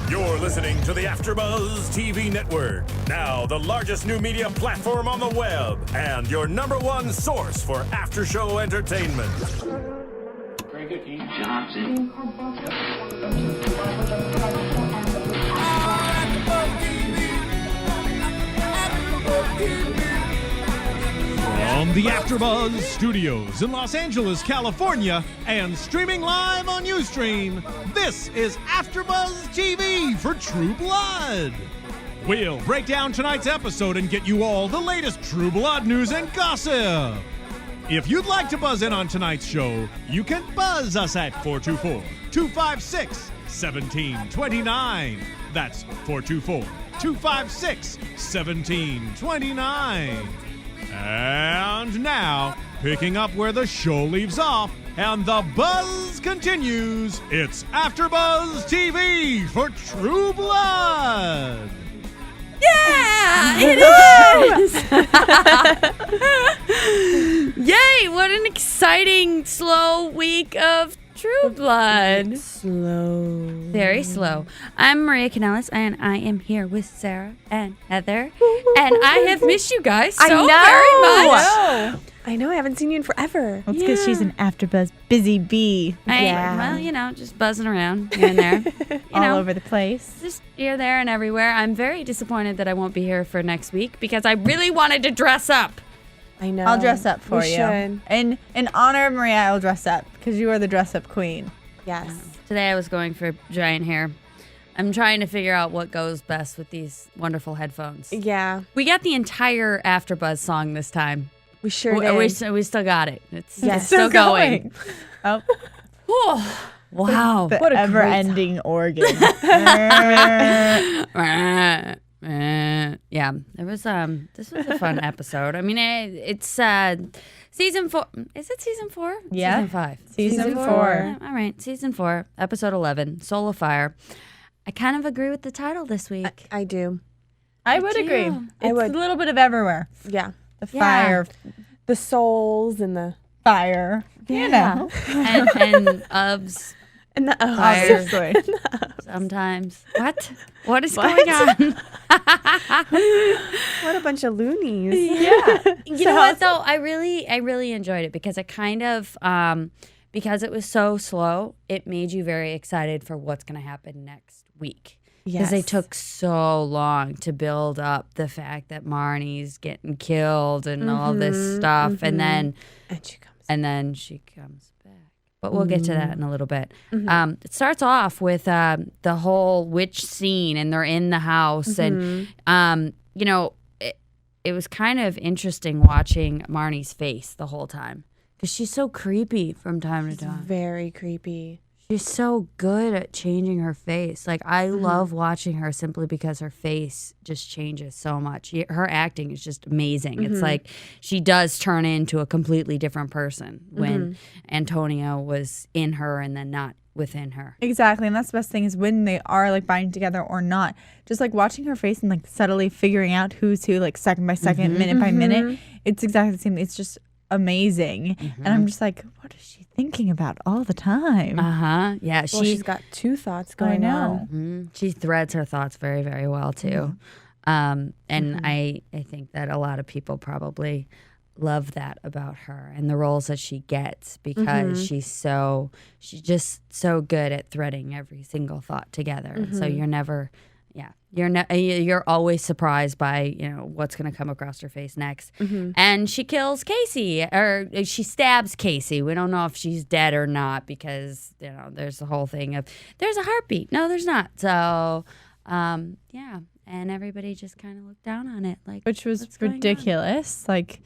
You're listening to the AfterBuzz TV Network, now the largest new media platform on the web, and your #1 source for after-show entertainment. Very good, Dean Johnson. From the AfterBuzz Studios in Los Angeles, California, and streaming live on Ustream, this is AfterBuzz TV for True Blood. We'll break down tonight's episode and get you all the latest True Blood news and gossip. If you'd like to buzz in on tonight's show, you can buzz us at 424-256-1729. That's 424-256-1729. And now, picking up where the show leaves off and the buzz continues, it's AfterBuzz TV for True Blood. Yeah, it is! Yay, what an exciting, slow week of True Blood. Slow. Very slow. I'm Mari Kanellis, and I am here with Sara and Heather. And I have missed you guys so very much. I know, I haven't seen you in forever. That's because she's an AfterBuzz busy bee. Well, just buzzing around here and there. All over the place. Just here, there, and everywhere. I'm very disappointed that I won't be here for next week because I really wanted to dress up. I know. I'll dress up for you. you. Should. In honor of Maria, I'll dress up because you are the dress-up queen. Yes. Today I was going for giant hair. I'm trying to figure out what goes best with these wonderful headphones. Yeah. We got the entire AfterBuzz song this time. We sure did. We still got it. It's still going. Oh. Wow. The What a ever-ending organ. Yeah, it was this was a fun episode. I mean, it's season 4. Is it season 4? Yeah. Season 5. Season 4. Yeah, all right, season 4, episode 11, Soul of Fire. I kind of agree with the title this week. I do. I would do. agree. I It's would. a little bit of everywhere. Yeah. The Yeah. fire. The souls and the Fire. You know. and ofs and the Fire. Seriously. sometimes. What is going on? What a bunch of loonies. Yeah. You know what though? I really enjoyed it because it kind of because it was so slow, it made you very excited for what's going to happen next week. Because they took so long to build up the fact that Marnie's getting killed and all this stuff, and then she comes back. But we'll get to that in a little bit. It starts off with the whole witch scene, and they're in the house, and it was kind of interesting watching Marnie's face the whole time because she's so creepy from time to time. Very creepy. She's so good at changing her face. Like, I love watching her simply because her face just changes so much. Her acting is just amazing. It's like she does turn into a completely different person when Antonia was in her and then not within her. Exactly, and that's the best thing is when they are like binding together or not. Just like watching her face and like subtly figuring out who's who, like second by second, minute by minute. It's exactly the same. It's just amazing, and I'm just like, what is she thinking about all the time? Yeah, Well, she's got two thoughts going on. She threads her thoughts very, very well too. And I think that a lot of people probably love that about her and the roles that she gets because she's just so good at threading every single thought together. And so you're never, you're always surprised by, what's going to come across her face next. And she kills Casey, or she stabs Casey. We don't know if she's dead or not because, there's the whole thing of there's a heartbeat. No, there's not. So, yeah. And everybody just kind of looked down on it, like, Which was what's going on? ridiculous. Like,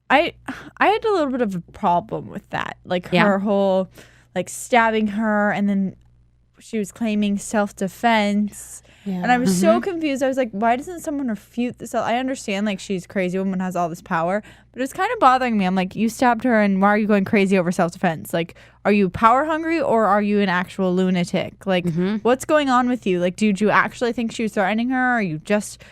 I had a little bit of a problem with that. Like her whole, like stabbing her, and then she was claiming self-defense. Yeah. And I was so confused. I was like, why doesn't someone refute this? I understand, like, she's a crazy woman, has all this power, but it's kind of bothering me. I'm like, you stabbed her, and why are you going crazy over self-defense? Like, are you power hungry, or are you an actual lunatic? Like, what's going on with you? Like, did you actually think she was threatening her? Or are you just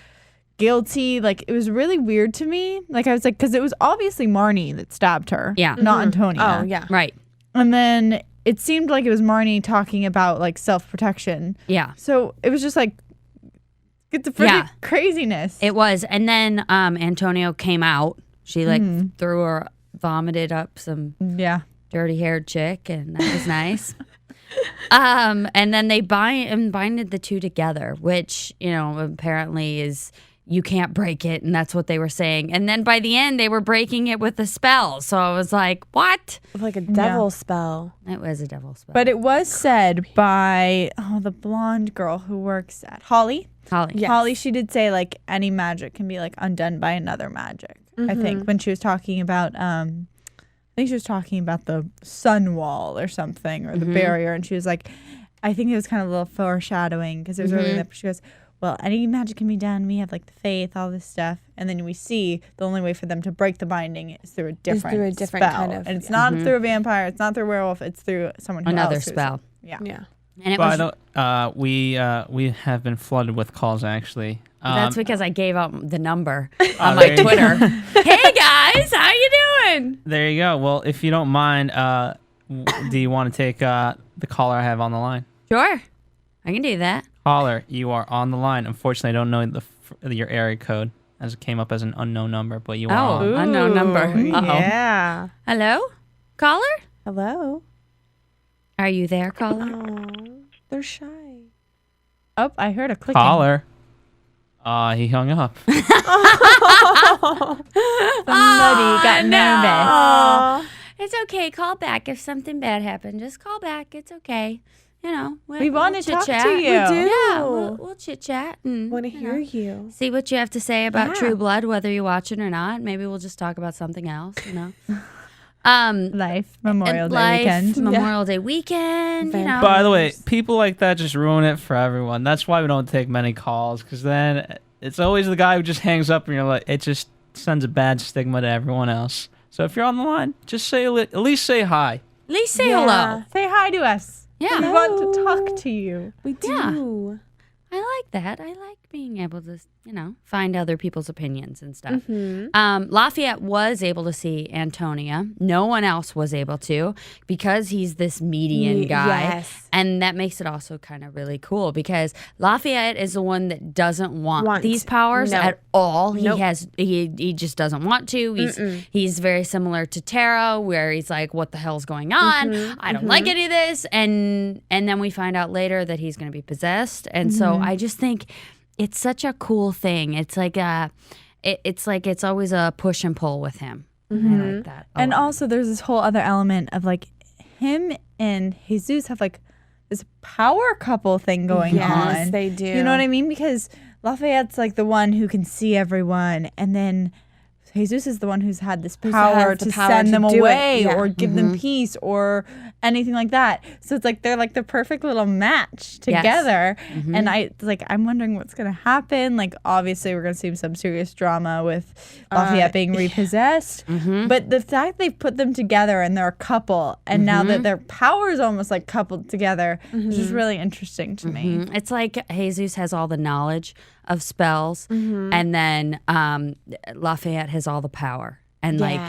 guilty? Like, it was really weird to me. Like, I was like, because it was obviously Marnie that stabbed her, not Antonia. Oh, yeah. Right. And then it seemed like it was Marnie talking about like self-protection. Yeah. So it was just like, it's a pretty craziness. It was. And then Antonio came out. She like vomited up some dirty haired chick, and that was nice. And then they binded the two together, which, you know, apparently is you can't break it, and that's what they were saying. And then by the end, they were breaking it with a spell. So I was like, what? Like a devil spell. It was a devil spell. But it was said by the blonde girl who works at Holly. Yes. Holly, she did say like any magic can be like undone by another magic. I think when she was talking about I think she was talking about the sun wall or something, or the barrier, and she was like, I think it was kind of a little foreshadowing because it was early in the, she goes, well, any magic can be done. We have like the faith, all this stuff, and then we see the only way for them to break the binding is through a different spell. kind of, and it's not through a vampire, it's not through a werewolf, it's through someone another else spell. Yeah. And it was, we have been flooded with calls actually. that's because I gave out the number on my Twitter. Hey guys, how you doing? There you go. Well, if you don't mind, do you want to take the caller I have on the line? Sure, I can do that. Caller, you are on the line. Unfortunately, I don't know your area code as it came up as an unknown number, but you are on. Unknown number. Uh-oh. Yeah. Hello, caller? Hello. Are you there, caller? Oh, they're shy. Oh, I heard a clicking. Caller. He hung up. Somebody got nervous. It's okay. Call back if something bad happened. Just call back. It's okay. You know, We want to talk to chit-chat. you. We do. Yeah, we'll chit chat and Want to hear you. see what you have to say about Yeah. True Blood, whether you watch it or not. Maybe we'll just talk about something else. You know, Life, Memorial Day weekend. Memorial Day weekend. You know, By the way, people like that just ruin it for everyone. That's why we don't take many calls, because then it's always the guy who just hangs up and you're like, it just sends a bad stigma to everyone else. So if you're on the line, just say at least say hi. at least say hello. Say hi to us. Yeah. We want to talk to you. We do. Yeah. I like that. I like being able to, you know, find other people's opinions and stuff. Lafayette was able to see Antonia. No one else was able to because he's this median guy. Yes. And that makes it also kind of really cool because Lafayette is the one that doesn't want these powers at all. He he just doesn't want to. He's very similar to Tara, where he's like, what the hell's going on? I don't like any of this. And then we find out later that he's going to be possessed. And so I just think it's such a cool thing. It's like it's always a push and pull with him. I like that. And also there's this whole other element of like him and Jesus have like this power couple thing going on. Yes, they do. You know what I mean? Because Lafayette's like the one who can see everyone, and then Jesus is the one who's had this power to send them away or give them peace or anything like that. So it's like they're like the perfect little match together. And I'm wondering what's gonna happen. Like obviously we're gonna see some serious drama with Lafayette being repossessed. But the fact they've put them together and they're a couple, and now that their power is almost like coupled together, is just really interesting to me. It's like Jesus has all the knowledge of spells, and then Lafayette has all the power, and like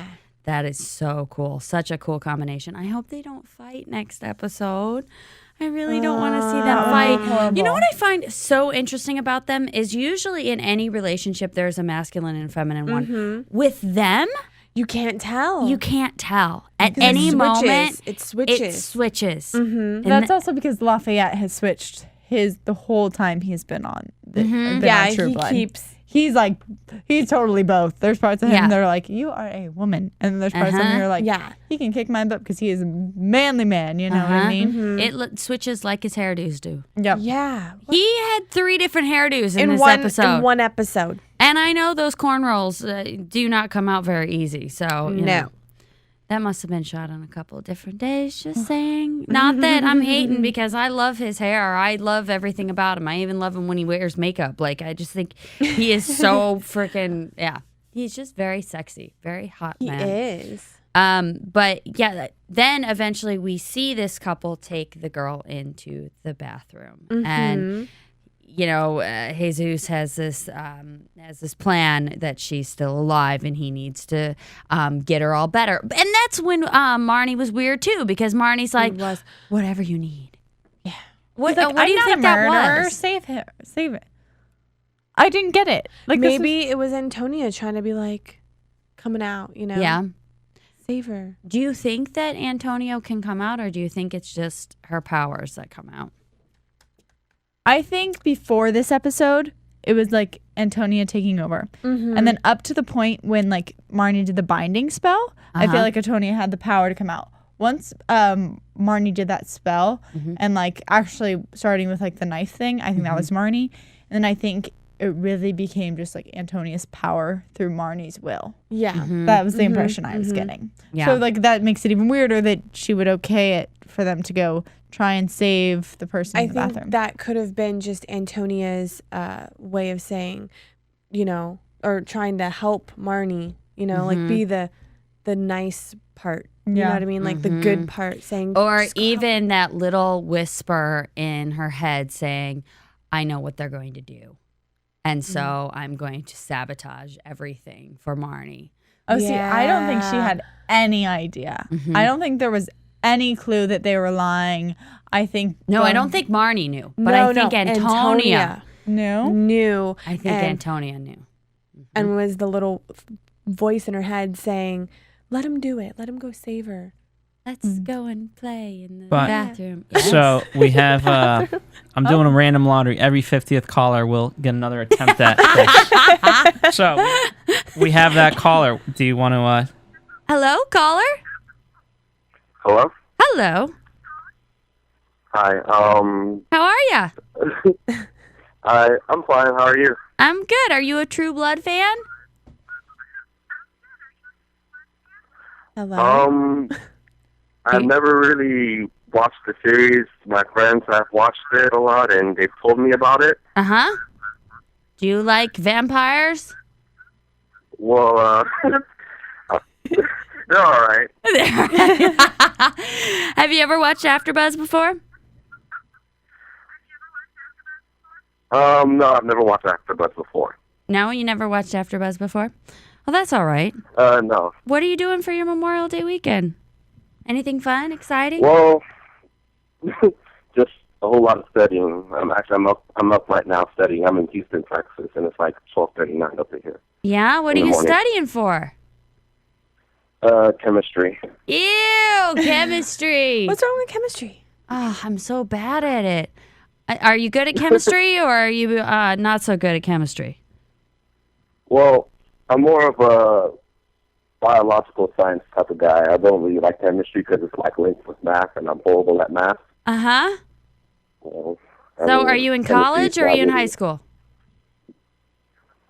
that is so cool. Such a cool combination. I hope they don't fight next episode. I really don't want to see them fight. You know what I find so interesting about them is usually in any relationship there's a masculine and feminine one. With them, You can't tell. you can't tell. At any moment, It switches. it switches. And That's also because Lafayette has switched the whole time he's been on. Been Yeah, on True he Blood. keeps. He's totally both. There's parts of him Yeah. that are like, you are a woman, and there's parts of him you're like, he can kick my butt because he is a manly man. You know what I mean? It switches like his hairdos do. Yep. Yeah. He had 3 different hairdos in this one episode. In one episode. And I know those cornrows do not come out very easy. So, you know, that must have been shot on a couple of different days, just saying. Not that I'm hating because I love his hair. I love everything about him. I even love him when he wears makeup. Like, I just think he is so freaking, he's just very sexy, very hot man. He is. But yeah, then eventually we see this couple take the girl into the bathroom. And Jesus has this plan that she's still alive and he needs to get her all better. And that's when Marnie was weird too, because Marnie's like, whatever you need. Yeah. What, Like, what do you I'm think not a that murderer. was? Save it. I didn't get it. Like this Maybe it was Antonia trying to be like coming out, you know? Yeah. Save her. Do you think that Antonio can come out, or do you think it's just her powers that come out? I think before this episode, it was like Antonia taking over. And then up to the point when like Marnie did the binding spell, I feel like Antonia had the power to come out. Once Marnie did that spell and like actually starting with like the knife thing, I think that was Marnie. And then I think it really became just like Antonia's power through Marnie's will. Yeah. That was the impression I was getting. Yeah. So like that makes it even weirder that she would okay it for them to go try and save the person in the think bathroom. that could have been just Antonia's way of saying, or trying to help Marnie, like be the nice part. You know what I mean? Like the good part, saying, Or even that little whisper in her head saying, I know what they're going to do. And so I'm going to sabotage everything for Marnie. Oh, see, I don't think she had any idea. I don't think there was any clue that they were lying. I think No, I don't think Marnie knew, but I think Antonia knew. I think Antonia knew. And was the little voice in her head saying, let him do it. Let him go save her. Let's go and play in the But- bathroom. So we have, I'm doing a random lottery. Every 50th caller will get another attempt at this. So we have that caller. Do you want to? Hello, caller? Hello? Hello. Hi. How are ya? I'm fine. How are you? I'm good. Are you a True Blood fan? Hello? I've never really watched the series. My friends have watched it a lot, and they've told me about it. Uh-huh. Do you like vampires? Well, they're all right. Have you ever watched AfterBuzz before? No, I've never watched AfterBuzz before. No, you never watched AfterBuzz before? Well, that's all right. No. What are you doing for your Memorial Day weekend? Anything fun, exciting? Well, just a whole lot of studying. I'm up right now studying. I'm in Houston, Texas, and it's like 12:39 up here. Yeah? What are in the you morning. studying for? Chemistry. Ew, chemistry. What's wrong with chemistry? Oh, I'm so bad at it. Are you good at chemistry, or are you not so good at chemistry? Well, I'm more of a biological science type of guy. I don't really like chemistry because it's like linked with math, and I'm horrible at math. Uh-huh. Well, So are you in college or are you in high school?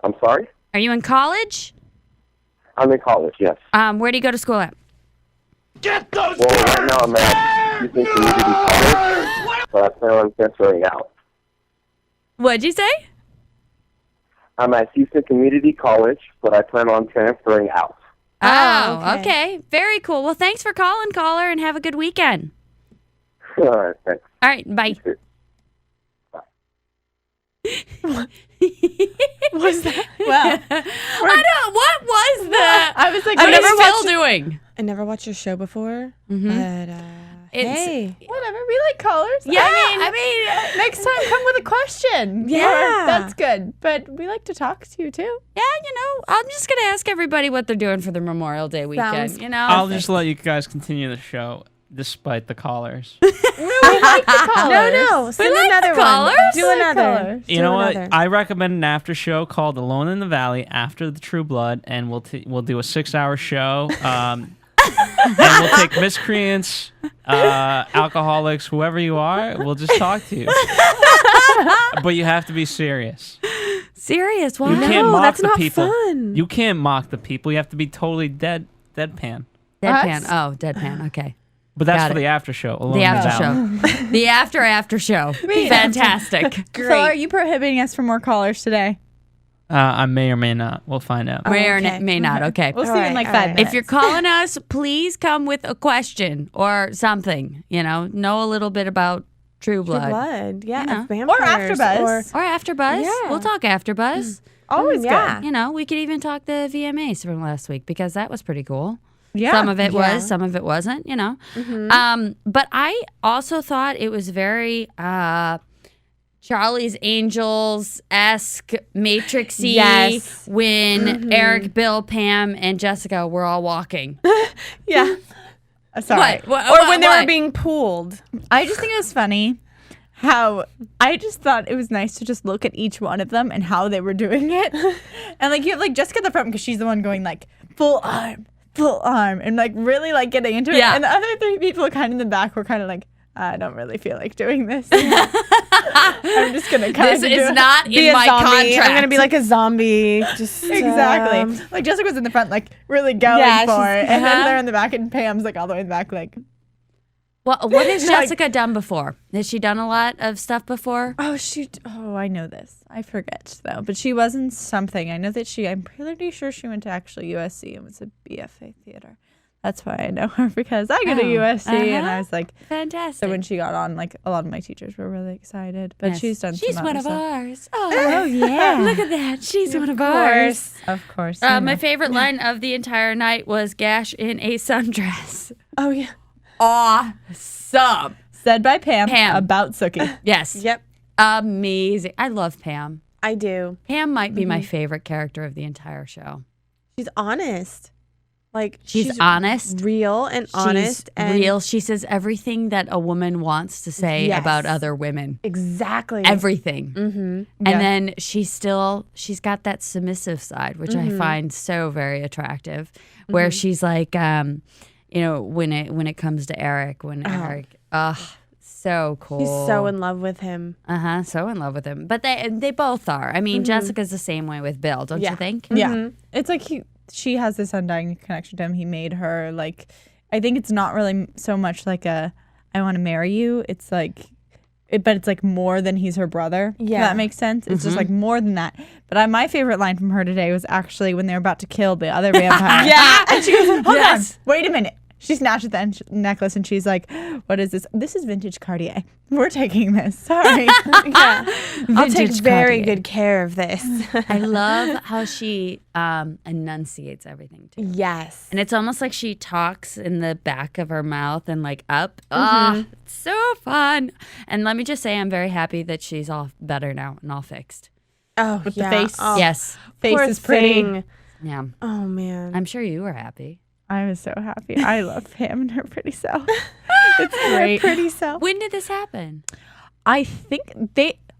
I'm sorry? Are you in college? I'm in college, yes. Where do you go to school at? Well, right now I'm at Houston Community College, but I plan on transferring out. What'd you say? I'm at Houston Community College, but I plan on transferring out. Oh, okay. Very cool. Well, thanks for calling, caller, and have a good weekend. All right, thanks. All right, bye. Was that? Well, I don't. What was that? I was like, What whatever. is Phil doing? I never watched your show before, but It's- hey. Whatever. We like callers. Yeah, I mean, next time come with a question. Yeah. That's good. But we like to talk to you too. Yeah, I'm just gonna ask everybody what they're doing for their Memorial Day weekend. Sounds- I'll just let you guys continue the show despite the callers. No, send like another the callers. one. Do like another. callers. You know another. what? I recommend an after show called Alone in the Valley after the True Blood, and we'll do a 6-hour show. And we'll take miscreants, alcoholics, whoever you are. We'll just talk to you. But you have to be serious. serious. Why? You can't No, mock that's the not people. fun. You can't mock the people. You have to be totally deadpan. Deadpan. Us? Oh, deadpan. Okay. But that's Got for it. the after show. Alone The in after Valley. show. The after show. Fantastic. So are you prohibiting us from more callers today? I may or may not. We'll find out. May or okay. may not. Okay. We'll see you in like 5 minutes. If you're calling us, please come with a question or something. Know a little bit about True Blood. Yeah, You know. of vampires. Or AfterBuzz. Or AfterBuzz. Yeah. We'll talk AfterBuzz. Always yeah. good. You know, we could even talk the VMAs from last week because that was pretty cool. Yeah. Some of it Yeah. was, some of it wasn't, you know. But I also thought it was very Charlie's Angels-esque, Matrix-y Yes. when Eric, Bill, Pam, and Jessica were all walking. Yeah. Sorry. Or when they were being pulled. I just think it was funny how I just thought it was nice to just look at each one of them and how they were doing it. And like you have like Jessica at the front because she's the one going like full arm, and like really like getting into it. Yeah. And the other three people kind of in the back were kind of like, I don't really feel like doing this. I'm just gonna kind This of is not Be in a my zombie. contract. I'm gonna be like a zombie. Just Exactly. Like Jessica was in the front, like really going Yeah, for she's- it, and then they're in the back, and Pam's like all the way in the back, like. Well, what has Jessica done before? Has she done a lot of stuff before? Oh shoot! Oh, I know this. I forget though. But she was in something. I know that I'm pretty sure she went to actually USC and was a BFA theater. That's why I know her because I go to USC and I was like, Fantastic. so when she got on, like a lot of my teachers were really excited. But Yes. she's done. She's some one other of stuff. ours. Oh, yeah. Look at that. She's one of ours. Of course. I My know. favorite line of the entire night was Gash in a sundress. Oh yeah. Awesome. Said by Pam, Pam. about Sookie. Yes. Yep. Amazing. I love Pam. I do. Pam might be my favorite character of the entire show. She's honest. Like She's honest. real and honest She's and real. She says everything that a woman wants to say Yes. about other women. Exactly. Everything. Mm-hmm. And Yeah. then she's got that submissive side, which I find so very attractive, where she's like, you know, when it comes to Eric, Eric, so cool. She's so in love with him. so in love with him. But they both are. I mean, Jessica's the same way with Bill, don't you think? Yeah. It's like she has this undying connection to him. He made her like, I think it's not really so much like I want to marry you. It's like, but it's like more than he's her brother. Yeah. If that makes sense. It's just like more than that. But my favorite line from her today was actually when they were about to kill the other vampire. Yeah. And she goes, hold Yes. on, wait a minute. She snatches the necklace and she's like, what is this? This is vintage Cartier. We're taking this. Sorry. Yeah. I'll take Vintage very Cartier. good care of this. I love how she enunciates everything too. Yes. And it's almost like she talks in the back of her mouth and like up. It's so fun. And let me just say, I'm very happy that she's all better now and all fixed. Oh, With the yeah. face. Oh, Yes. Face poor is pretty. thing. Yeah. Oh man. I'm sure you were happy. I was so happy. I love Pam and her pretty self. It's great. Pretty self. When did this happen? I think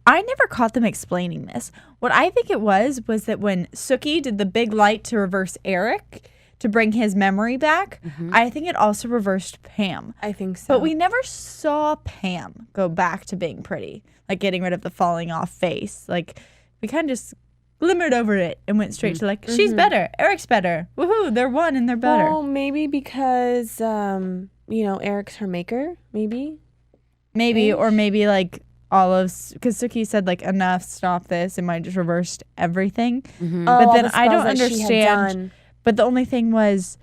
I never caught them explaining this. What I think it was that when Sookie did the big light to reverse Eric to bring his memory back, I think it also reversed Pam. I think so. But we never saw Pam go back to being pretty, like getting rid of the falling off face. Like we kind of just glimmered over it and went straight to like, she's better, Eric's better. Woohoo, they're one and they're better. Well, maybe because Eric's her maker. Maybe. Maybe, or maybe like because Sookie said like enough, stop this. It might just reversed everything. But then I don't understand. But the only thing was,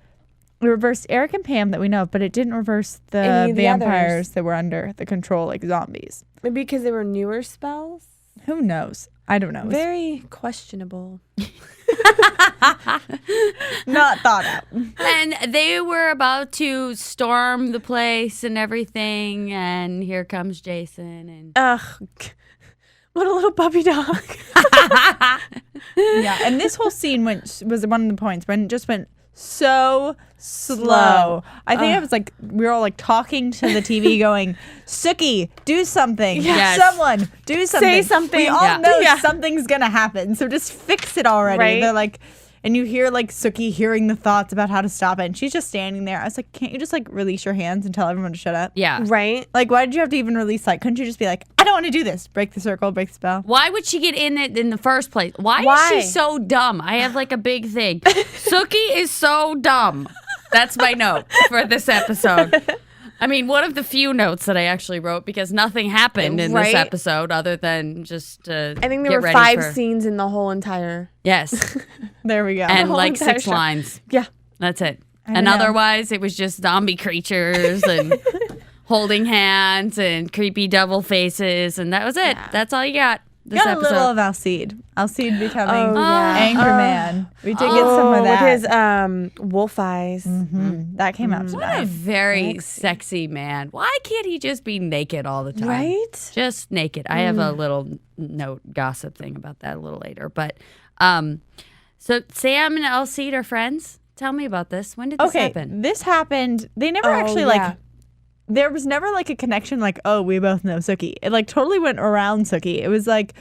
it reversed Eric and Pam that we know, but it didn't reverse the Any of the vampires others. that were under the control, like zombies. Maybe because they were newer spells. Who knows? I don't know. It's Very questionable. not thought out. And they were about to storm the place and everything. And here comes Jason. And Ugh. What a little puppy dog. Yeah, and this whole scene was one of the points when it just went so slow. I think it was like we were all like talking to the TV going, Sookie, do something. Yes. Someone, do something. Say something. We all Yeah. know Yeah. something's going to happen. So just fix it already. Right. They're like, and you hear like Sookie hearing the thoughts about how to stop it. And she's just standing there. I was like, can't you just like release your hands and tell everyone to shut up? yeah. Right? Like, why did you have to even release? Like, couldn't you just be like, I don't want to do this. Break the circle, break the spell. Why would she get in it in the first place? Why Why? is she so dumb? I have like a big thing. Sookie is so dumb. That's my note for this episode. I mean, one of the few notes that I actually wrote because nothing happened in this Right. episode other than just I think get there were ready 5 for- scenes in the whole entire. Yes. There we go. And whole like entire 6 show. lines. Yeah. That's it. don't And know. otherwise, it was just zombie creatures and holding hands and creepy double faces, and that was it. Yeah. That's all you got. This Got a episode. little of Alcide. Alcide becoming yeah. angry man. We did get some of that. With his wolf eyes. That came out What a tonight. very sexy man. Why can't he just be naked all the time? Right? Just naked. I have a little note gossip thing about that a little later. But so Sam and Alcide are friends. Tell me about this. When did this happen? This happened. They never actually there was never like a connection like, oh, we both know Sookie. It like totally went around Sookie. It was like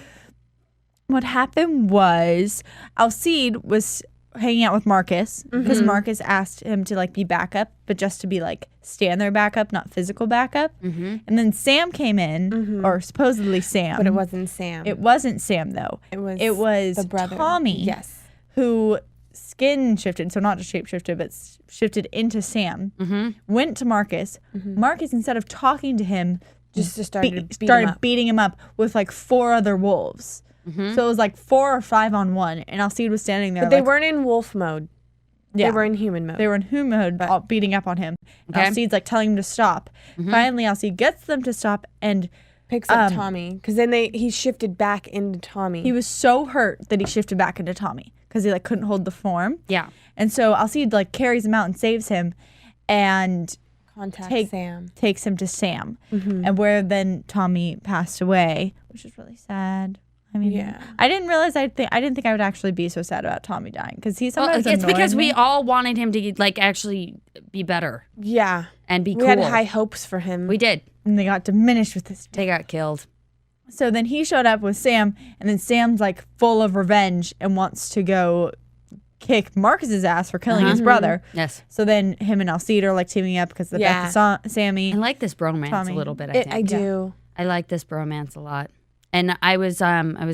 what happened was Alcide was hanging out with Marcus because Marcus asked him to like be backup, but just to be like stand there backup, not physical backup. And then Sam came in, or supposedly Sam. But it wasn't Sam. It wasn't Sam though. It was the the brother. Tommy. Yes. Who skin shifted, so not just shape shifted, but shifted into Sam, went to Marcus. Marcus, instead of talking to him, Just started beating him up with like 4 other wolves. So it was like 4 or 5 on 1, and Alcide was standing there. But they like, weren't in wolf mode. yeah, They were in human mode. They were in human mode, all beating up on him. And Alcide's like telling him to stop. Finally, Alcide gets them to stop, and Picks up Tommy. Because then he shifted back into Tommy. he was so hurt that he shifted back into Tommy because he like couldn't hold the form. Yeah. And so Alcide like carries him out and saves him, and Sam. takes him to Sam, and where then Tommy passed away, which is really sad. I mean, Yeah. I didn't realize. I didn't think I would actually be so sad about Tommy dying because he's Well, sometimes it's because annoying we me. all wanted him to like actually be better Yeah. and be We cool. had high hopes for him. We did. and they got diminished with this. They got killed. So then he showed up with Sam, and then Sam's like full of revenge and wants to go kick Marcus's ass for killing his brother. Yes. So then him and Alcide are like teaming up because of the death of Sammy. I like this bromance Tommy. a little bit. I think. I do. I like this bromance a lot. And I was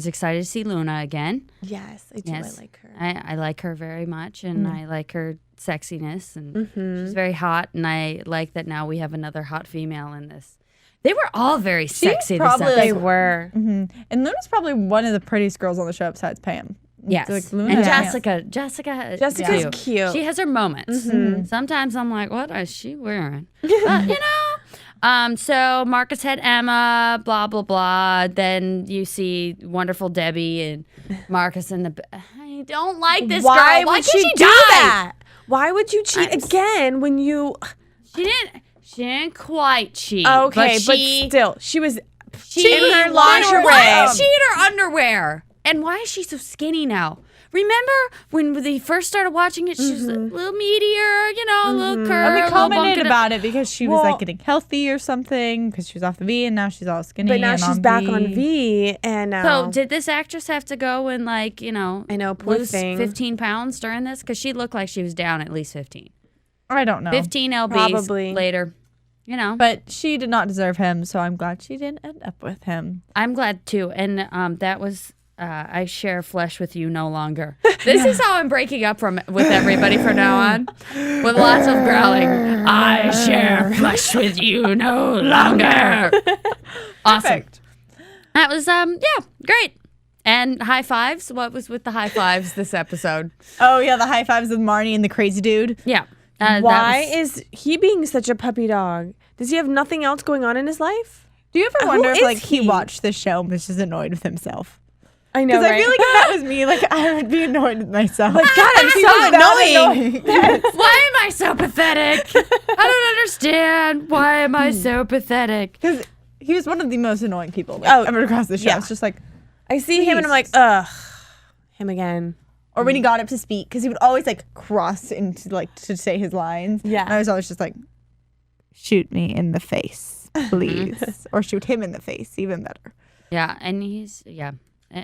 excited to see Luna again. Yes, I do. Yes. I like her. I like her very much, and I like her sexiness, and she's very hot. And I like that now we have another hot female in this. They were all very sexy. probably, this like, They episode. were. And Luna's probably one of the prettiest girls on the show besides Pam. Yes, Like, Luna and and Jessica's cute. She has her moments. Sometimes I'm like, what is she wearing? But so Marcus had Emma, blah blah blah. Then you see wonderful Debbie and Marcus in the. I don't like this girl. Why would can't she do die? that? Why would you cheat again when you? She didn't quite cheat. Okay, but she still, she was she in her Why lingerie. is she in her underwear? And why is she so skinny now? Remember when they first started watching it? She was a little meatier, a little curve. And we a little commented bumping about it because she was Well- like getting healthy or something because she was off the V and now she's all skinny. But now and she's on back V. on V, and So did this actress have to go and I know, poor lose thing. 15 pounds during this? Because she looked like she was down at least 15. I don't know. 15 lbs Probably. later. But she did not deserve him, so I'm glad she didn't end up with him. I'm glad too. And that was I share flesh with you no longer. This is how I'm breaking up with everybody from now on. With lots of growling. I share flesh with you no longer. Awesome. Perfect. That was great. And high fives. What was with the high fives this episode? Oh, yeah, the high fives with Marnie and the crazy dude. Yeah. Why is he being such a puppy dog? Does he have nothing else going on in his life? Do you ever Who wonder if is like he he? watched the show and was just annoyed with himself? I know, Because right? I feel like if that was me, like I would be annoyed with myself. Like, God, I'm so annoying. Why am I so pathetic? I don't understand. Why am I so pathetic? Because he was one of the most annoying people like, Oh, ever across the show. yeah. It's just like, I see him and I'm like, ugh, him again. or when he got up to speak, because he would always like cross into like to say his lines. Yeah. And I was always just like, shoot me in the face, please. Or shoot him in the face, even better. Yeah, and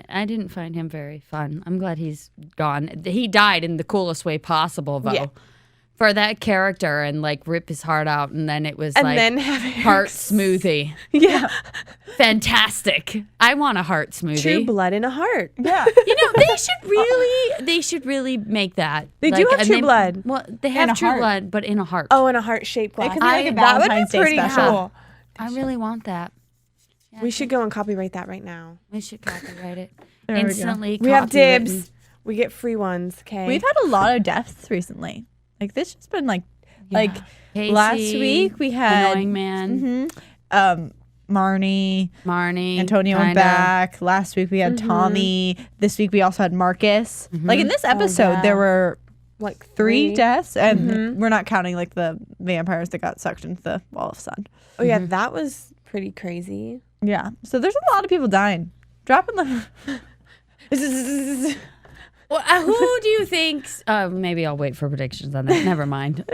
I didn't find him very fun. I'm glad he's gone. He died in the coolest way possible, though. Yeah. For that character and like rip his heart out, and then it was And like then have heart smoothie. Yeah. Fantastic. I want a heart smoothie. True blood in a heart. Yeah. They should really make that. They do have and True Blood. Well, they have a True heart. Blood, but in a heart. Oh, in a heart-shaped glass. could be like a that would be Valentine's Day pretty special. cool. I really want that. We should go and copyright that right now. We should copyright it. There we go. Instantly. We have copywritten. dibs. We get free ones, okay? We've had a lot of deaths recently. Like this has been like Casey, Last week we had Annoying Man. Marnie, Marnie, went back. Last week we had Tommy. This week we also had Marcus. Like in this episode, there were like 3 deaths, and we're not counting like the vampires that got sucked into the wall of sun. Oh yeah, that was pretty crazy. Yeah, so there's a lot of people dying. Dropping the. Well, who do you think? Maybe I'll wait for predictions on that. Never mind.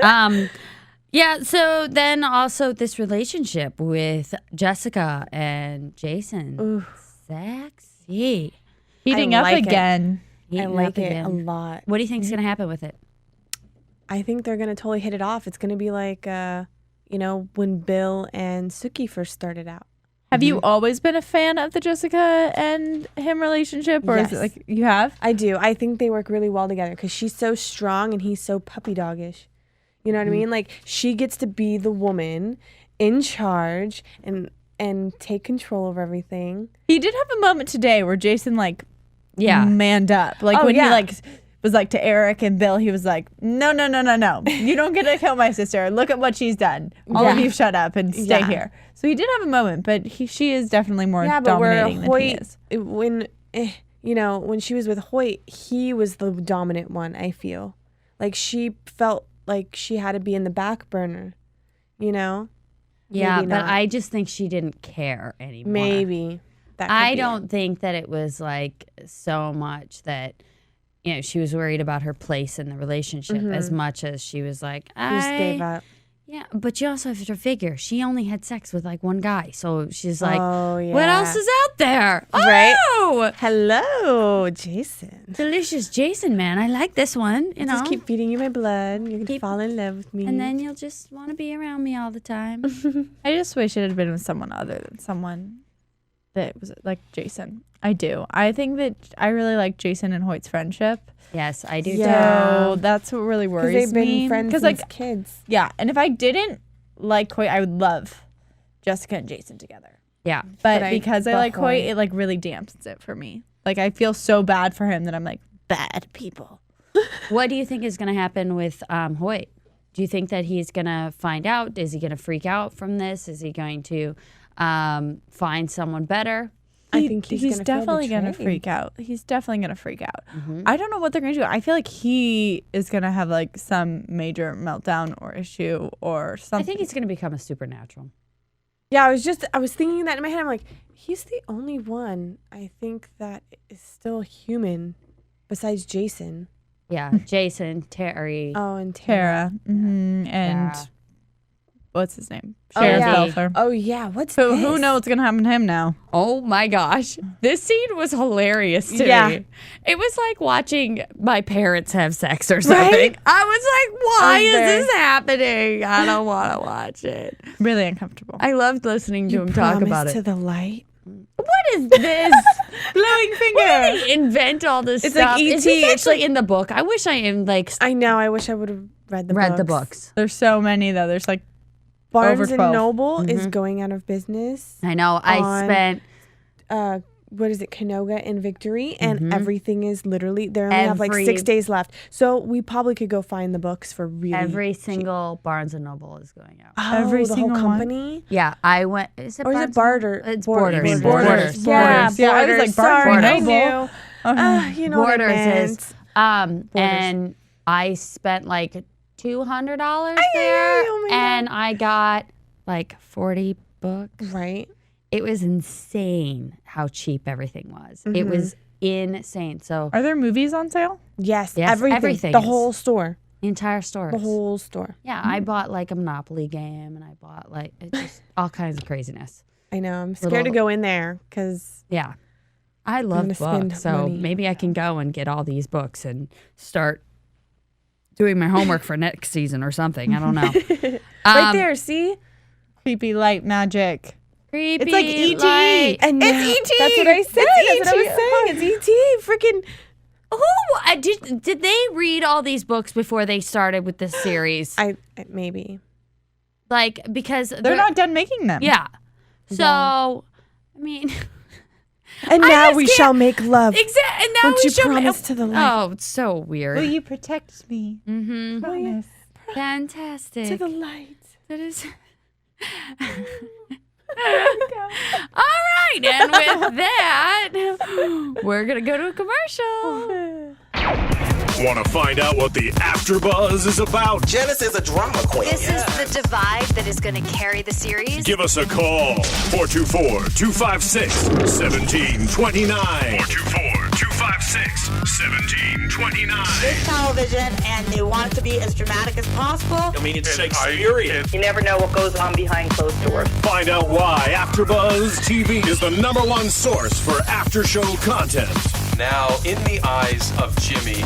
Yeah. So then also this relationship with Jessica and Jason. Ooh. Sexy. Heating up again. I like it a lot. What do you think is going to happen with it? I think they're gonna totally hit it off. It's gonna be like, when Bill and Sookie first started out. Have you always been a fan of the Jessica and him relationship, or is it like you have? I do. I think they work really well together because she's so strong and he's so puppy doggish. You know what I mean? Like she gets to be the woman in charge and take control over everything. He did have a moment today where Jason manned up. Like when he was like to Eric and Bill, he was like, no. You don't get to kill my sister. Look at what she's done. All of you shut up and stay here. So he did have a moment, but she is definitely more dominating than he is. When she was with Hoyt, he was the dominant one, I feel. Like she felt like she had to be in the back burner, Yeah, but I just think she didn't care anymore. Maybe. I don't think that it was like so much that she was worried about her place in the relationship as much as she was like, She just gave up. Yeah, but you also have to figure she only had sex with like one guy, so she's like, what else is out there? Right? Oh, hello, Jason. Delicious Jason, man. I like this one. Just keep feeding you my blood. You're gonna fall in love with me, and then you'll just want to be around me all the time. I just wish it had been with someone other than someone that was like Jason. I do. I think that I really like Jason and Hoyt's friendship. Yes, I do. So that's what really worries me. Because they've been friends since kids. Yeah, and if I didn't like Hoyt, I would love Jessica and Jason together. Yeah, but because I like Hoyt, it like really dampens it for me. Like I feel so bad for him that I'm like, bad people. What do you think is going to happen with Hoyt? Do you think that he's going to find out? Is he going to freak out from this? Is he going to find someone better? I think he's definitely going to freak out. He's definitely going to freak out. I don't know what they're going to do. I feel like he is going to have like some major meltdown or issue or something. I think he's going to become a supernatural. Yeah, I was thinking that in my head. I'm like, he's the only one I think that is still human besides Jason. Yeah, Jason, Terry. Oh, and Tara. And what's his name? Oh yeah, who knows what's gonna happen to him now? Oh my gosh, this scene was hilarious to me. It was like watching my parents have sex or something. Right? I was like, why is this happening? I don't want to watch it. Really uncomfortable. I loved listening to him talk about it. To the light. What is this? Blowing finger. Where did they invent all this stuff? Like E.T. Is this actually in the book? I wish I am like. I know. I wish I would have read the books. There's so many though. There's like. Barnes and Noble is going out of business. I know. I spent Canoga and Victory, and everything is literally they only have like 6 days left. So we probably could go find the books for really every single Barnes and Noble is going out. Oh, every the single whole company. One? Yeah, I went. Is it Barter? It's Borders. Borders. Yeah, yeah. I was like Barnes and Noble. I knew. Borders is. And I spent like $200 there, and I got like 40 books. Right. It was insane how cheap everything was. It was insane. So, are there movies on sale? Yes, everything. The whole store. The entire store. The whole store. Yeah, I bought like a Monopoly game, and I bought like just all kinds of craziness. I know. I'm scared to go in there because I love books. So maybe I can go and get all these books and start doing my homework for next season or something. I don't know. Right there, see? Creepy light magic. Creepy. It's like E.T. Light. And it's E.T. That's what I said. That's what I was saying. It's E.T. Freaking. Who did they read all these books before they started with this series? I maybe. Like because they're not done making them. Yeah. So I mean. And now we shall make love. Exactly. And now Won't you promise to the light? Oh, it's so weird. Will you protect me? Mm-hmm. Promise. Fantastic. To the light. That is. All right, and with that, we're gonna go to a commercial. Want to find out what the AfterBuzz is about? Janice is a drama queen. This is the divide that is going to carry the series. Give us a call. 424-256-1729. 424-256-1729. It's television, and they want it to be as dramatic as possible. I mean, it's Shakespearean. You never know what goes on behind closed doors. Find out why AfterBuzz TV is the #1 source for after-show content. Now, in the eyes of Jimmy,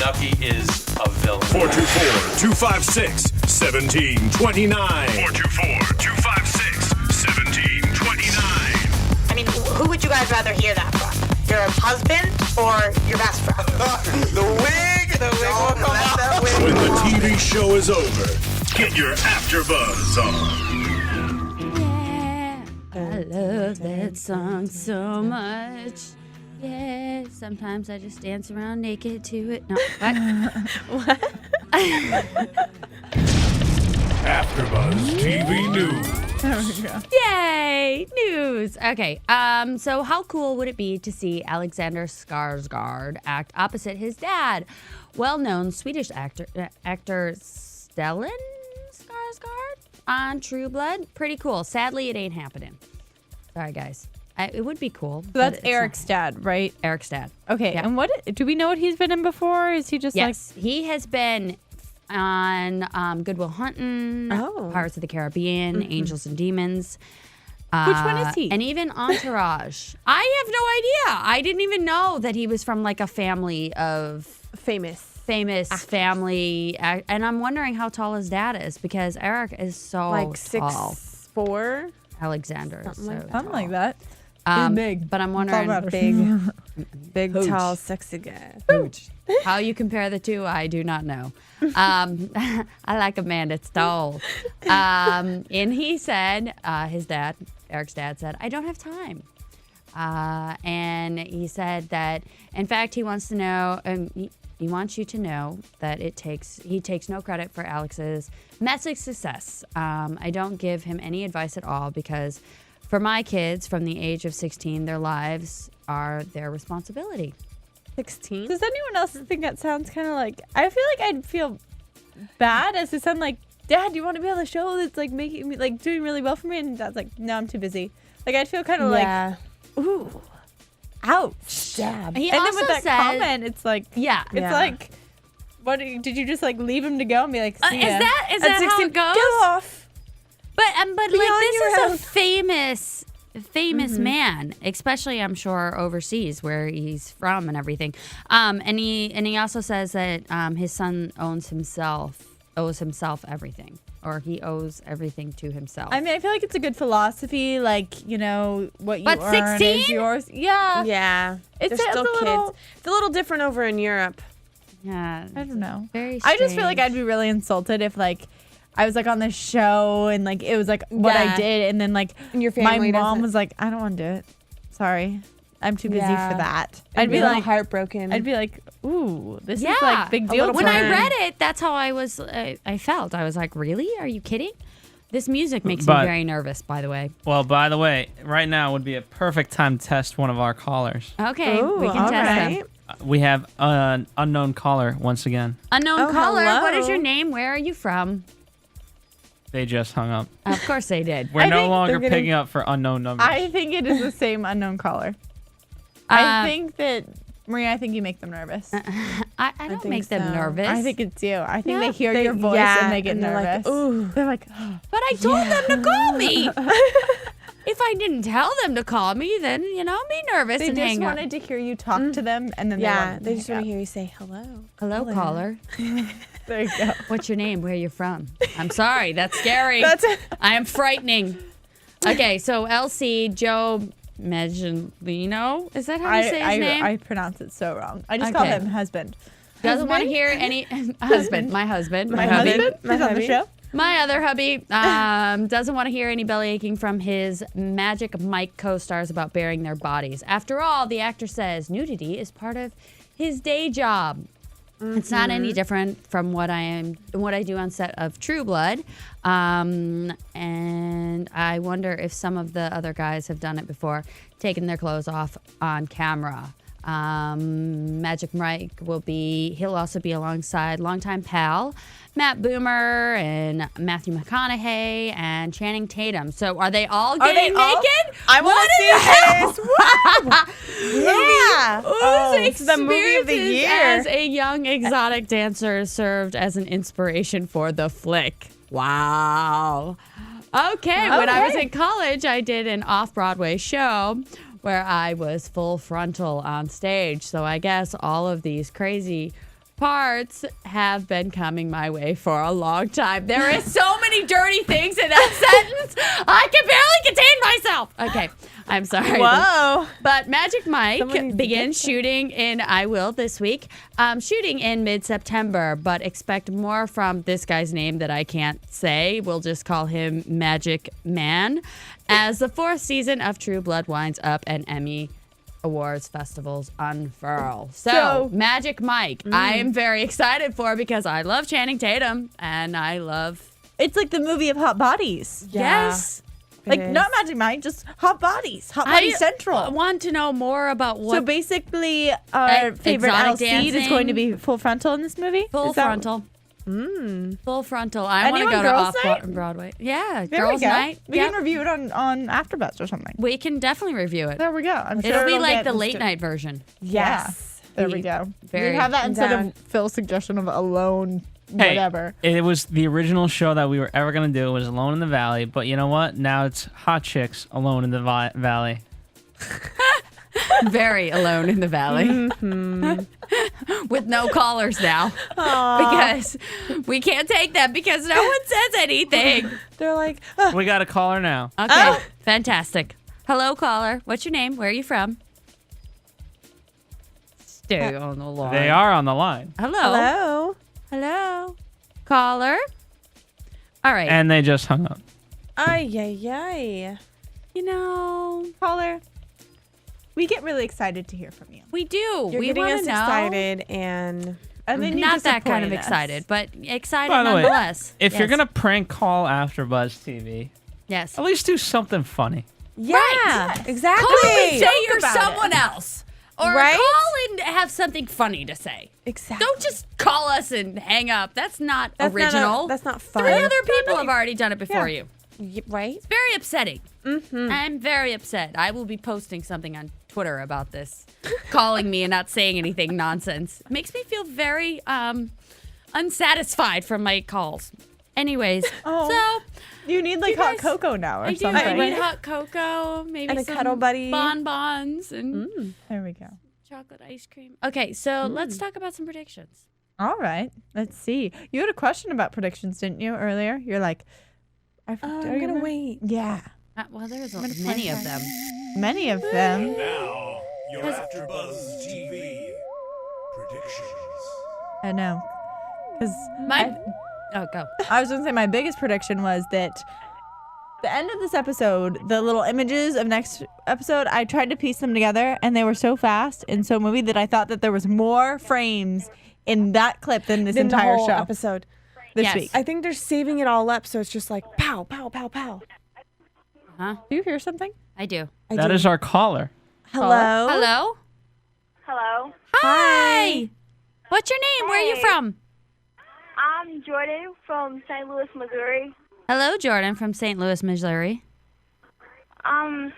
Nucky is a villain. 424-256-1729. 424-256-1729. I mean, who would you guys rather hear that from? Your husband or your best friend? The wig will come out. When the TV show is over, get your AfterBuzz on. Yeah, I love that song so much. Yeah, sometimes I just dance around naked to it. No, what? AfterBuzz TV News. There we go. Yay! News. Okay. So how cool would it be to see Alexander Skarsgård act opposite his dad? Well-known Swedish actor Stellan Skarsgård on True Blood. Pretty cool. Sadly, it ain't happening. Sorry, guys. It would be cool. So that's Eric's dad, right? Eric's dad. Okay. Yeah. And do we know what he's been in before? Is he just Yes, he has been on Good Will Hunting, Pirates of the Caribbean, Angels and Demons. Which one is he? And even Entourage. I have no idea. I didn't even know that he was from like a family of famous family. And I'm wondering how tall his dad is because Eric is so like tall. 6'4". Alexander is something like that. He's big. But I'm wondering big, tall, sexy guy. how you compare the two, I do not know. I like a man that's tall. And he said, Eric's dad said, I don't have time. And he said that, in fact, he wants to know, he wants you to know that he takes no credit for Alex's massive success. I don't give him any advice at all because for my kids from the age of 16, their lives are their responsibility. 16? Does anyone else think that sounds kind of like, I feel like I'd feel bad as to sound like, Dad, do you want to be on the show that's like making me like doing really well for me? And Dad's like, no, I'm too busy. Like I'd feel kind of like, ooh, ouch. Stab. He and also then with that said, comment, it's like, it's like, what did you just like leave him to go and be like, see is ya? that how it goes? Get off. But like this is house. a famous man, especially I'm sure overseas where he's from and everything. And he also says that his son owes himself everything, or he owes everything to himself. I mean, I feel like it's a good philosophy, like, you know, what you But earn 16? is yours. Yeah. Yeah. It's They're still a little, kids. It's a little different over in Europe. Yeah, I don't know. very I just feel strange. like I'd be really insulted if like I was like on this show and like it was like what I did and then like And your family my mom doesn't- was like, I don't want to do it. Sorry. I'm too busy for that. I'd be like like heartbroken. I'd be like, ooh, this is like big deal. When for I me. read it, that's how I felt. I was like, really? Are you kidding? This music makes me very nervous, by the way. Well, by the way, right now would be a perfect time to test one of our callers. Okay, Ooh, we can test them. We have an unknown caller once again. Unknown caller, hello. what is your name? Where are you from? They just hung up. Of course they did. We're I no think longer they're getting- picking up for unknown numbers. I think it is the same unknown caller. I think that Maria, I think you make them nervous. I don't think make them so. nervous. I think it's you. I think Yeah. they hear your voice and they get they're nervous. Like, ooh. They're like, But I told them to call me. If I didn't tell them to call me, then, be nervous they and just hang up. wanted to hear you talk to them and then They just want to hear you say hello. Hello, caller. There you go. What's your name? Where are you from? I'm sorry. That's scary. That's it. I am frightening. Okay, so LC, Joe Megelino. Is that how you say his name? I pronounce it so wrong. I just call Okay. him husband. Doesn't want to hear any husband. My husband. My hubby. husband? He's on the show? My other hubby doesn't want to hear any belly aching from his Magic Mike co-stars about burying their bodies. After all, the actor says nudity is part of his day job. It's not any different from what I do on set of True Blood. And I wonder if some of the other guys have done it before, taking their clothes off on camera. Magic Mike he'll also be alongside longtime pal Matt Boomer and Matthew McConaughey and Channing Tatum. So are they all getting naked? I want to see this. Yeah. It's the movie of the year. As a young exotic dancer served as an inspiration for the flick. Wow. Okay, when I was in college, I did an off-Broadway show where I was full frontal on stage. So I guess all of these crazy parts have been coming my way for a long time. There is so many dirty things in that sentence. I can barely contain myself. Okay, I'm sorry. Whoa. But Magic Mike begins shooting this week, shooting in mid-September, but expect more from this guy's name that I can't say. We'll just call him Magic Man, as the 4th season of True Blood winds up and Emmy Awards festivals unfurl. So Magic Mike, I am very excited for because I love Channing Tatum and I love... It's like the movie of hot bodies. Yeah. Yes. Like, not Magic Mike, just hot bodies. Hot Body Central. I want to know more about what... So basically, our favorite Alcide is going to be full frontal in this movie? Full frontal. Full frontal. I want to go to off-Broadway. Yeah, Girls' Night. We can review it on AfterBuzz or something. We can definitely review it. There we go. It'll be like the late night version. Yes. Yeah. There we go. Very we have that instead of Phil's suggestion of Alone, whatever. It was the original show that we were ever going to do. It was Alone in the Valley. But you know what? Now it's Hot Chicks Alone in the Valley. Very alone in the valley. With no callers now. Because we can't take them because no one says anything. They're like, We got a caller now. Okay, fantastic. Hello, caller. What's your name? Where are you from? Stay on the line. They are on the line. Hello. Hello. Caller. All right. And they just hung up. ay. You know, Caller, we get really excited to hear from you. we do. You're we getting want us to know. excited and And then you Not that kind of disappoint us. excited, but excited By the way, nonetheless. if you're Yes. going to prank call AfterBuzz TV, Yes. at least do something funny. yeah, exactly. Call and say Joke you're about someone else. Or Right? call and have something funny to say. Exactly. Don't just call us and hang up. That's not That's original. that's not fun. 3 other people have already done it before you. Right? It's very upsetting. I'm very upset. I will be posting something on Twitter about this. Calling me and not saying anything nonsense. It makes me feel very unsatisfied from my calls. Anyways, so You need like hot cocoa now or I do. something. I need hot cocoa, maybe And a some cuddle buddy. bonbons and There we go. chocolate ice cream. Okay, so let's talk about some predictions. All right. Let's see. You had a question about predictions, didn't you, earlier? You're like, I'm going to wait. Yeah. Well, there's many of them. Many of them. Now, your AfterBuzz TV predictions. I know. Because Go. I was going to say my biggest prediction was that the end of this episode, the little images of next episode, I tried to piece them together and they were so fast and so movie that I thought that there was more frames in that clip than this Then the entire whole show episode. this week. I think they're saving it all up, so it's just like pow, pow, pow, pow. Huh? Do you hear something? I do. That is our caller. Hello. Hello? Hello. Hi. What's your name? Where are you Hey. from? I'm Jordan from St. Louis, Missouri. Hello, Jordan from St. Louis, Missouri. Oh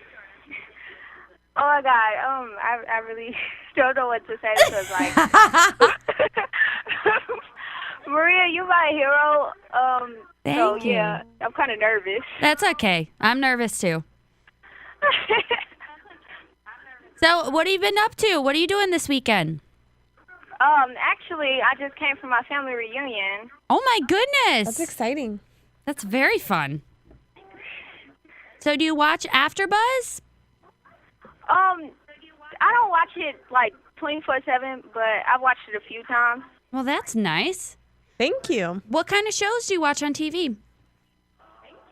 my God. I really don't know what to say because like Maria, you my hero. Thank you. Yeah, I'm kind of nervous. That's okay. I'm nervous too. So, what have you been up to? What are you doing this weekend? Actually, I just came from my family reunion. Oh my goodness. That's exciting. That's very fun. So, do you watch AfterBuzz? I don't watch it like 24/7, but I've watched it a few times. Well, that's nice. Thank you. What kind of shows do you watch on TV?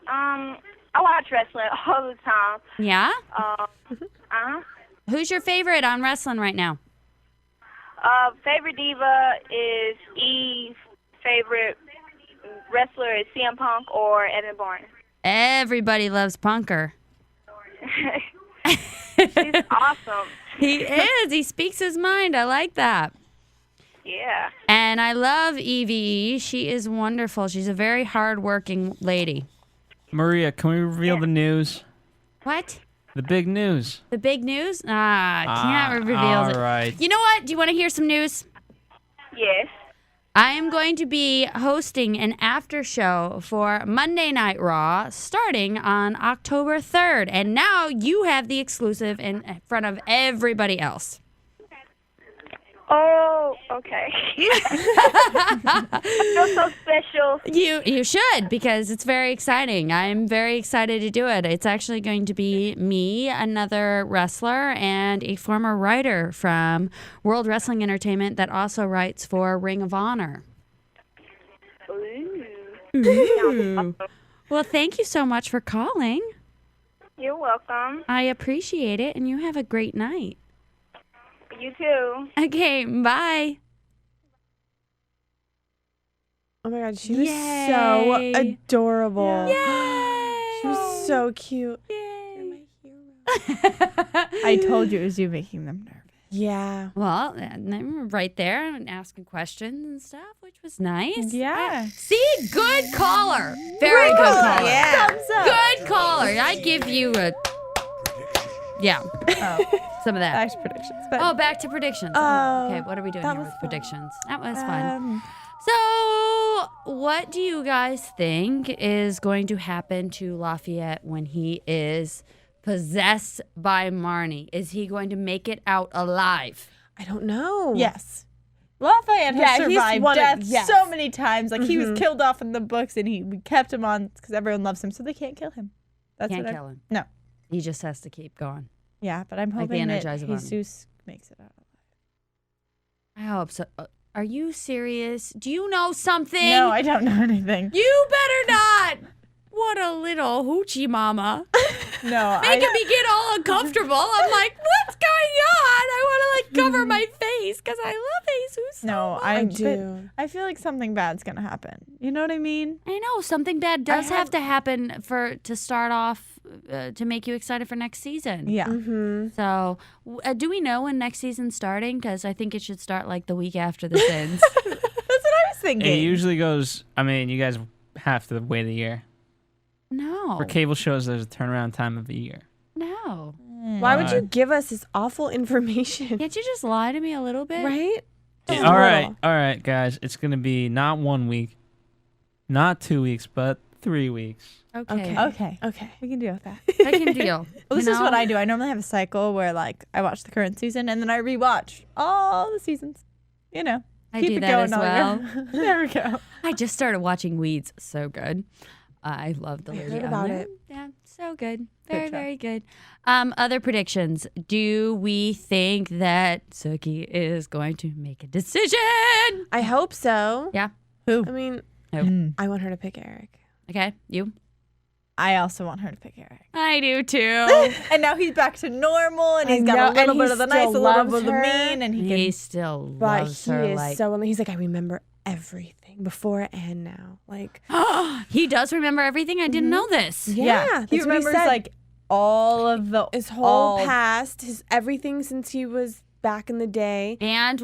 I watch wrestling all the time. Yeah? Uh-huh. Who's your favorite on wrestling right now? Favorite diva is Eve. Favorite wrestler is CM Punk or Evan Bourne. Everybody loves Punker. He's awesome. He is. He speaks his mind. I like that. Yeah. And I love Evie. She is wonderful. She's a very hardworking lady. Maria, can we reveal the news? What? The big news. The big news? Can't reveal it. All right. You know what? Do you want to hear some news? Yes. I am going to be hosting an after show for Monday Night Raw starting on October 3rd. And now you have the exclusive in front of everybody else. Oh, okay. I feel so special. You should, because it's very exciting. I'm very excited to do it. It's actually going to be me, another wrestler, and a former writer from World Wrestling Entertainment that also writes for Ring of Honor. Ooh. Well, thank you so much for calling. You're welcome. I appreciate it, and you have a great night. You too. Okay, bye. Oh my God, she was Yay. so adorable. Yay. She was so cute. Yay. I told you it was you making them nervous. Yeah. Well, they were right there and asking questions and stuff, which was nice. Yeah. See, good caller. Very good caller. Yeah. Thumbs up. Good caller. I give you a... Yeah. Some of that. Back to predictions. But Oh, back to predictions. Okay, what are we doing here with predictions? That was fun. So, what do you guys think is going to happen to Lafayette when he is possessed by Marnie? Is he going to make it out alive? I don't know. Yes. Lafayette has he's survived death yes. so many times. Like, he was killed off in the books, and we kept him on because everyone loves him, so they can't kill him. That's Can't what kill him. No. He just has to keep going. Yeah, but I'm Like the hoping that Energizer Bunny. Jesus makes it out alive. I hope so. Are you serious? Do you know something? No, I don't know anything. You better not. What a little hoochie mama. No, Making me get all uncomfortable. I'm like, what's going on? I want to like cover my face because I love Jesus. No, I do. I feel like something bad's gonna happen. You know what I mean? I know something bad does have to happen to start off to make you excited for next season. Yeah. So, do we know when next season's starting? Because I think it should start like the week after this ends. That's what I was thinking. It usually goes, I mean, you guys have to wait a year. No. For cable shows, there's a turnaround time of a year. No. Why would you give us this awful information? Can't you just lie to me a little bit? Right? Just All a right, little. all right, guys. It's going to be not 1 week, not 2 weeks, but 3 weeks. Okay. Okay. We can deal with that. I can deal. Well, this is what I do. I normally have a cycle where, like, I watch the current season and then I rewatch all the seasons. You know, I keep do it that going as all well. year. There we go. I just started watching Weeds. So good. I love the I lady heard on about there. it. Yeah, so good. Very, show. very good. Other predictions. Do we think that Sookie is going to make a decision? I hope so. Yeah. Who? I mean, Who? I want her to pick Eric. Okay. You? I also want her to pick Eric. I do too. And now he's back to normal, and he's got know, a little and bit he of the nice, a still little bit loves of the her. mean, and he He can. still But loves he her is like so. He's like, I remember everything before and now. Like, he does remember everything. I didn't know this. yeah, He that's what remembers said. like all of the his whole past, his everything since he was back in the day, And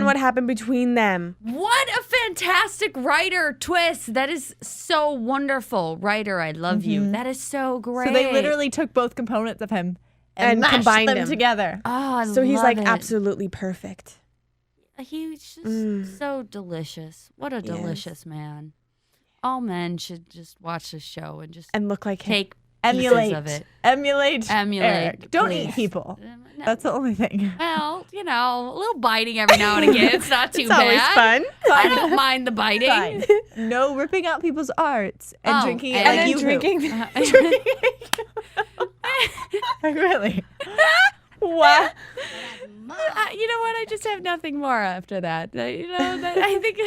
what happened between them. what a fantastic writer twist. That is so wonderful. Writer, I love you. That is so great. So they literally took both components of him and mashed combined them them together. Oh, I So he's love like it. absolutely perfect. He's just so delicious. What a delicious man. All men should just watch this show and just And look like him. take Emulate pieces of it. Emulate Emulate, Don't please. eat people. No. That's the only thing. Well, you know, a little biting every now and again. It's not too It's bad. always fun. I don't mind the biting. Fine. No ripping out people's arts and Oh, drinking and it like then you drinking. Like, really? What? You know what? I just have nothing more after that. You know, I think.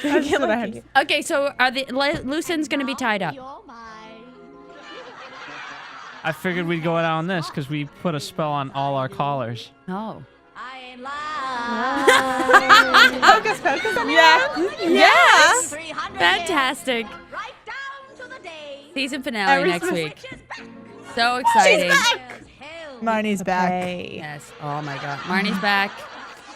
That's what I had to say. Okay, so are the loose ends going to be tied up? I figured we'd go out on this because we put a spell on all our callers. Oh. Focus, focus on Yes. Fantastic. Season finale next week. So exciting. She's back. Marnie's back. Yes. Oh my God. Marnie's back.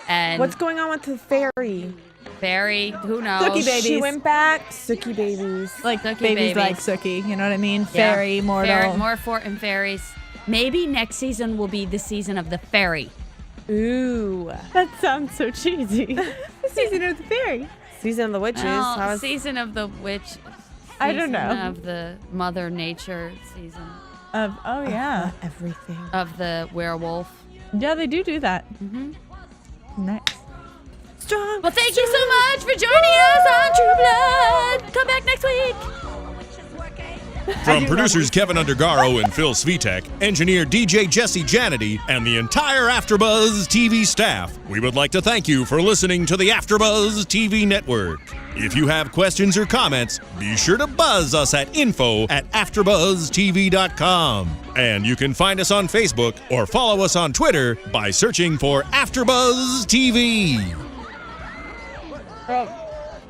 And What's going on with the fairy? Fairy, who knows? Sookie babies. She went back. Sookie babies. Like Sookie babies babies. like Sookie. You know what I mean? Yeah. Fairy, mortal. Fairy, more fort and fairies. Maybe next season will be the season of the fairy. Ooh. That sounds so cheesy. The season of the fairy. Season of the witches. Well, season of the witch. I don't know. Season of the Mother Nature season. Oh yeah. Everything. Of the werewolf. Yeah, they do that. Nice. Strong. Well, thank you so much for joining us on True Blood. Come back next week. From producers Kevin Undergaro and Phil Svitek, engineer DJ Jesse Janity, and the entire AfterBuzz TV staff, we would like to thank you for listening to the AfterBuzz TV network. If you have questions or comments, be sure to buzz us at info@AfterBuzzTV.com. And you can find us on Facebook or follow us on Twitter by searching for AfterBuzz TV.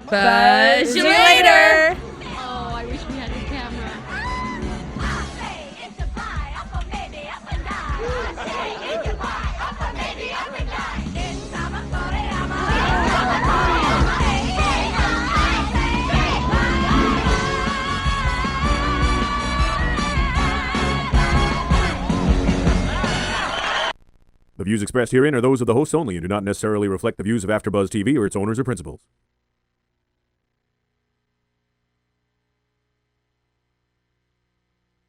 Buzz you later. Oh, I wish we had the camera. The views expressed herein are those of the hosts only and do not necessarily reflect the views of AfterBuzz TV or its owners or principals.